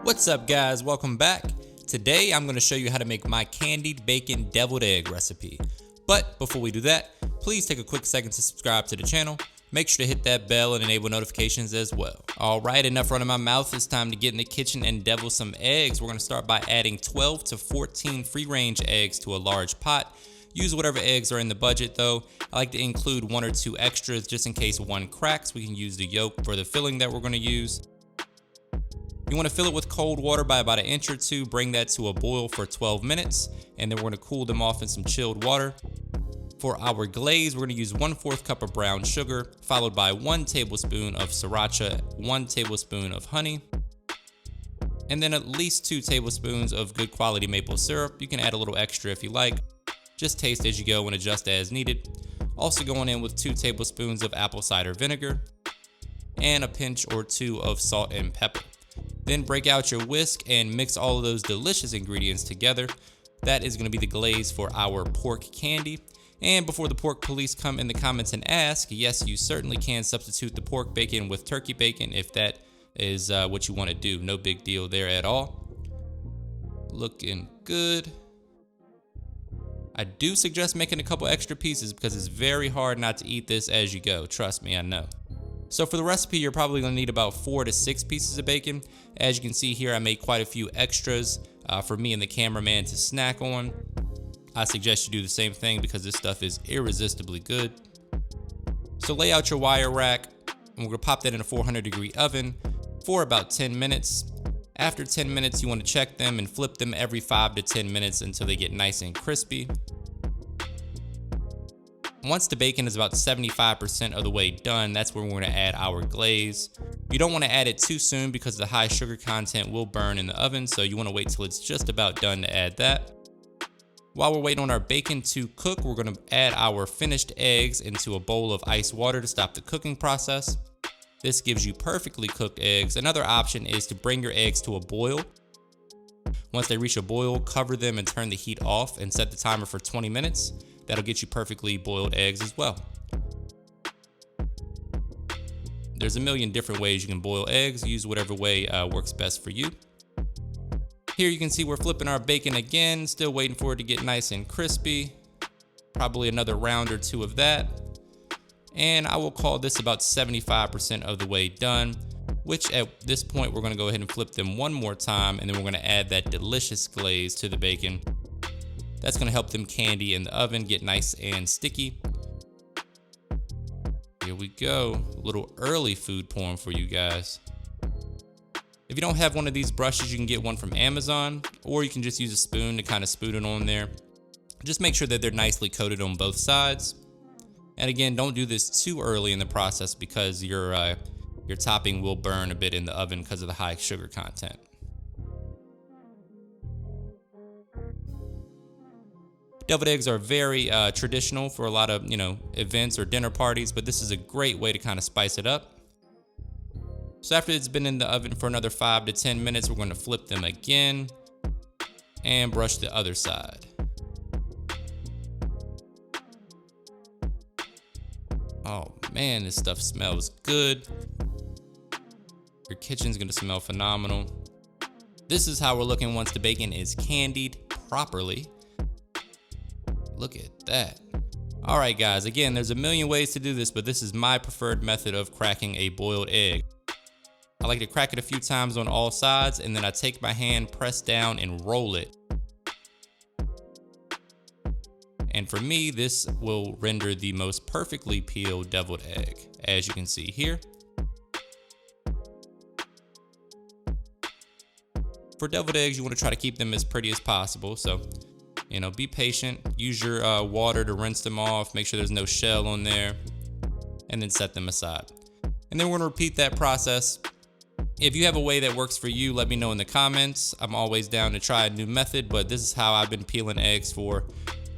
What's up guys, welcome back. Today I'm going to show you how to make my candied bacon deviled egg recipe. But before we do that, please take a quick second to subscribe to the channel. Make sure to hit that bell and enable notifications as well. Alright, enough running my mouth. It's time to get in the kitchen and devil some eggs. We're going to start by adding 12 to 14 free range eggs to a large pot. Use whatever eggs are in the budget though. I like to include 1 or 2 extras just in case one cracks. We can use the yolk for the filling that we're going to use. You want to fill it with cold water by about 1 inch or 2. Bring that to a boil for 12 minutes, and then we're going to cool them off in some chilled water. For our glaze, we're going to use 1/4 cup of brown sugar, followed by 1 tablespoon of sriracha, 1 tablespoon of honey, and then at least 2 tablespoons of good quality maple syrup. You can add a little extra if you like. Just taste as you go and adjust as needed. Also going in with 2 tablespoons of apple cider vinegar and a pinch or 2 of salt and pepper. Then break out your whisk and mix all of those delicious ingredients together. That is going to be the glaze for our pork candy. And before the pork police come in the comments and ask, yes, you certainly can substitute the pork bacon with turkey bacon if that is what you want to do. No big deal there at all. Looking good. I do suggest making a couple extra pieces because it's very hard not to eat this as you go. Trust me, I know. So for the recipe, you're probably going to need about 4 to 6 pieces of bacon. As you can see here, I made quite a few extras for me and the cameraman to snack on. I suggest you do the same thing because this stuff is irresistibly good. So lay out your wire rack, and we're going to pop that in a 400-degree oven for about 10 minutes. After 10 minutes, you want to check them and flip them every 5 to 10 minutes until they get nice and crispy. Once the bacon is about 75% of the way done, that's where we're going to add our glaze. You don't want to add it too soon because the high sugar content will burn in the oven, so you want to wait till it's just about done to add that. While we're waiting on our bacon to cook, we're going to add our finished eggs into a bowl of ice water to stop the cooking process. This gives you perfectly cooked eggs. Another option is to bring your eggs to a boil. Once they reach a boil, cover them and turn the heat off and set the timer for 20 minutes. That'll get you perfectly boiled eggs as well. There's a million different ways you can boil eggs. Use whatever way works best for you. Here you can see we're flipping our bacon again, still waiting for it to get nice and crispy. Probably another round or 2 of that. And I will call this about 75% of the way done, which at this point we're going to go ahead and flip them one more time, and then we're going to add that delicious glaze to the bacon. That's going to help them candy in the oven get nice and sticky. Here we go. A little early food porn for you guys. If you don't have one of these brushes, you can get one from Amazon, or you can just use a spoon to kind of spoon it on there. Just make sure that they're nicely coated on both sides. And again, don't do this too early in the process because your topping will burn a bit in the oven because of the high sugar content. Deviled eggs are very traditional for a lot of, events or dinner parties, but this is a great way to kind of spice it up. So after it's been in the oven for another 5 to 10 minutes, we're going to flip them again and brush the other side. Oh man, this stuff smells good. Your kitchen's going to smell phenomenal. This is how we're looking once the bacon is candied properly. Look at that. All right, guys, again, there's a million ways to do this, but this is my preferred method of cracking a boiled egg. I like to crack it a few times on all sides, and then I take my hand, press down, and roll it. And for me, this will render the most perfectly peeled deviled egg, as you can see here. For deviled eggs, you want to try to keep them as pretty as possible, so be patient. Use your water to rinse them off. Make sure there's no shell on there. And then set them aside. And then we're going to repeat that process. If you have a way that works for you, let me know in the comments. I'm always down to try a new method, but this is how I've been peeling eggs for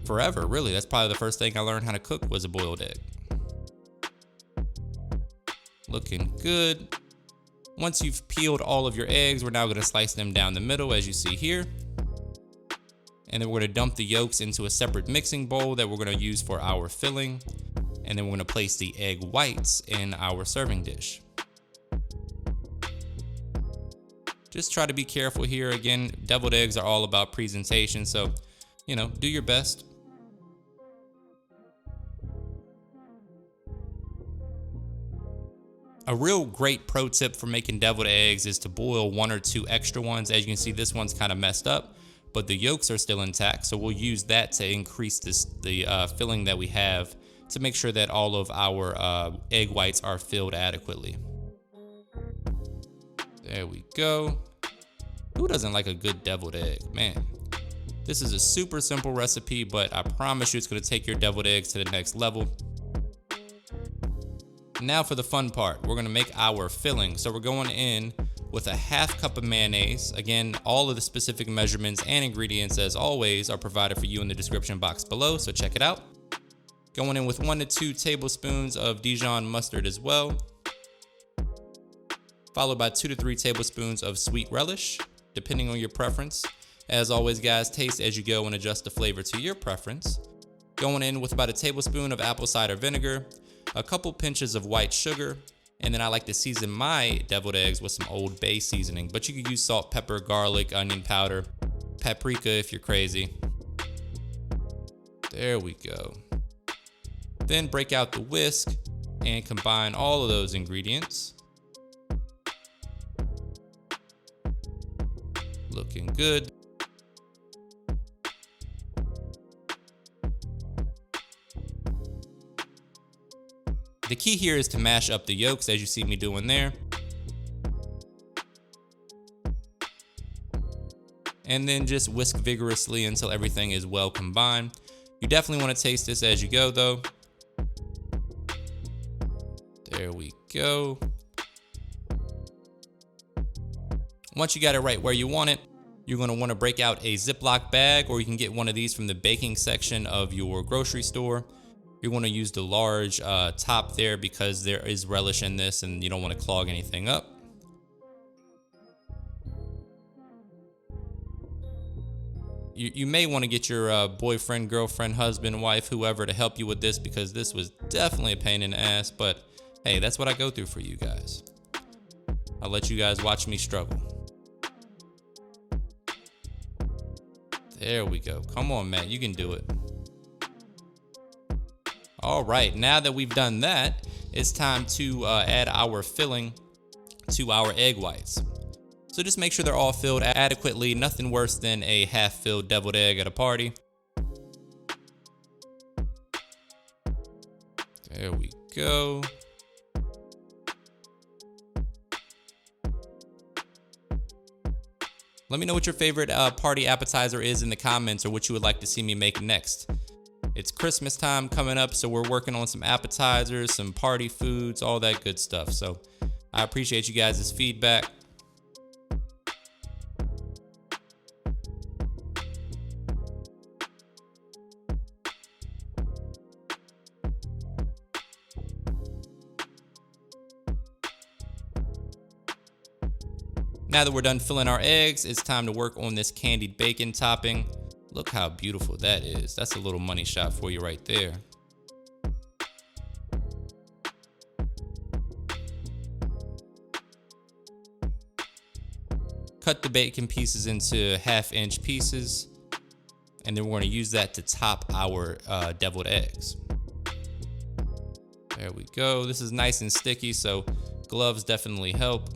forever, really. That's probably the first thing I learned how to cook was a boiled egg. Looking good. Once you've peeled all of your eggs, we're now going to slice them down the middle, as you see here. And then we're going to dump the yolks into a separate mixing bowl that we're going to use for our filling. And then we're going to place the egg whites in our serving dish. just try to be careful here. Again, deviled eggs are all about presentation, so, you know, do your best. A real great pro tip for making deviled eggs is to boil 1 or 2 extra ones. As you can see, this one's kind of messed up, but the yolks are still intact, so we'll use that to increase the filling that we have to make sure that all of our egg whites are filled adequately. There we go. Who doesn't like a good deviled egg? Man, this is a super simple recipe, but I promise you it's gonna take your deviled eggs to the next level. Now for the fun part, we're gonna make our filling. So we're going in with a 1/2 cup of mayonnaise. Again, all of the specific measurements and ingredients, as always, are provided for you in the description box below, so check it out. Going in with 1 to 2 tablespoons of Dijon mustard as well, followed by 2 to 3 tablespoons of sweet relish, depending on your preference. As always, guys, taste as you go and adjust the flavor to your preference. Going in with about a tablespoon of apple cider vinegar, a couple pinches of white sugar, and then I like to season my deviled eggs with some Old Bay seasoning, but you could use salt, pepper, garlic, onion powder, paprika if you're crazy. There we go. Then break out the whisk and combine all of those ingredients. Looking good. The key here is to mash up the yolks, as you see me doing there. And then just whisk vigorously until everything is well combined. You definitely want to taste this as you go though. There we go. Once you got it right where you want it, you're going to want to break out a Ziploc bag, or you can get one of these from the baking section of your grocery store. You're going to use the large top there because there is relish in this and you don't want to clog anything up. You may want to get your boyfriend, girlfriend, husband, wife, whoever to help you with this, because this was definitely a pain in the ass, but hey, that's what I go through for you guys. I'll let you guys watch me struggle. There we go. Come on, Matt, you can do it. All right, now that we've done that, it's time to add our filling to our egg whites. So just make sure they're all filled adequately. Nothing worse than a half-filled deviled egg at a party. There we go. Let me know what your favorite party appetizer is in the comments, or what you would like to see me make next. It's Christmas time coming up, so we're working on some appetizers, some party foods, all that good stuff. So I appreciate you guys' feedback. Now that we're done filling our eggs, it's time to work on this candied bacon topping. Look how beautiful that is. That's a little money shot for you right there. Cut the bacon pieces into 1/2-inch pieces, and then we're going to use that to top our deviled eggs. There we go. This is nice and sticky, so gloves definitely help.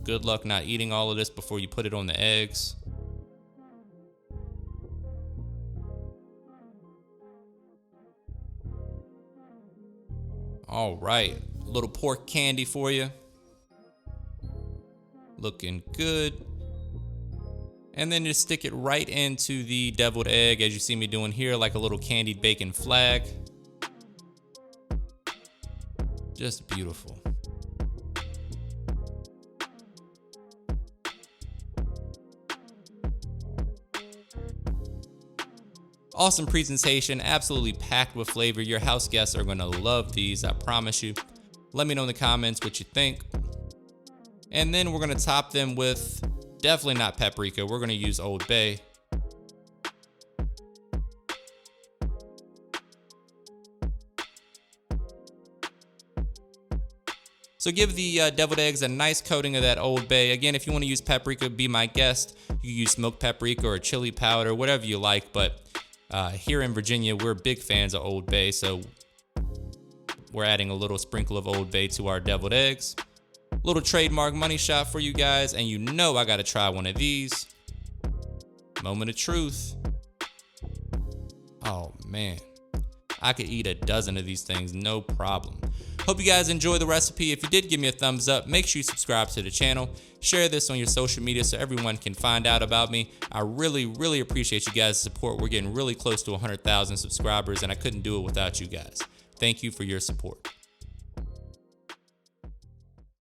Good luck not eating all of this before you put it on the eggs. All right, a little pork candy for you. Looking good. And then just stick it right into the deviled egg, as you see me doing here, like a little candied bacon flag. Just beautiful. Awesome presentation, absolutely packed with flavor. Your house guests are gonna love these, I promise you. Let me know in the comments what you think. And then we're gonna top them with, definitely not paprika, we're gonna use Old Bay. So give the deviled eggs a nice coating of that Old Bay. Again, if you want to use paprika, be my guest. You can use smoked paprika or chili powder, whatever you like. But here in Virginia, we're big fans of Old Bay, so we're adding a little sprinkle of Old Bay to our deviled eggs. Little trademark money shot for you guys, and you know I gotta try one of these. Moment of truth. Oh man, I could eat a dozen of these things, no problem. Hope you guys enjoy the recipe. If you did, give me a thumbs up. Make sure you subscribe to the channel. Share this on your social media so everyone can find out about me. I really appreciate you guys' support. We're getting really close to 100,000 subscribers, and I couldn't do it without you guys. Thank you for your support.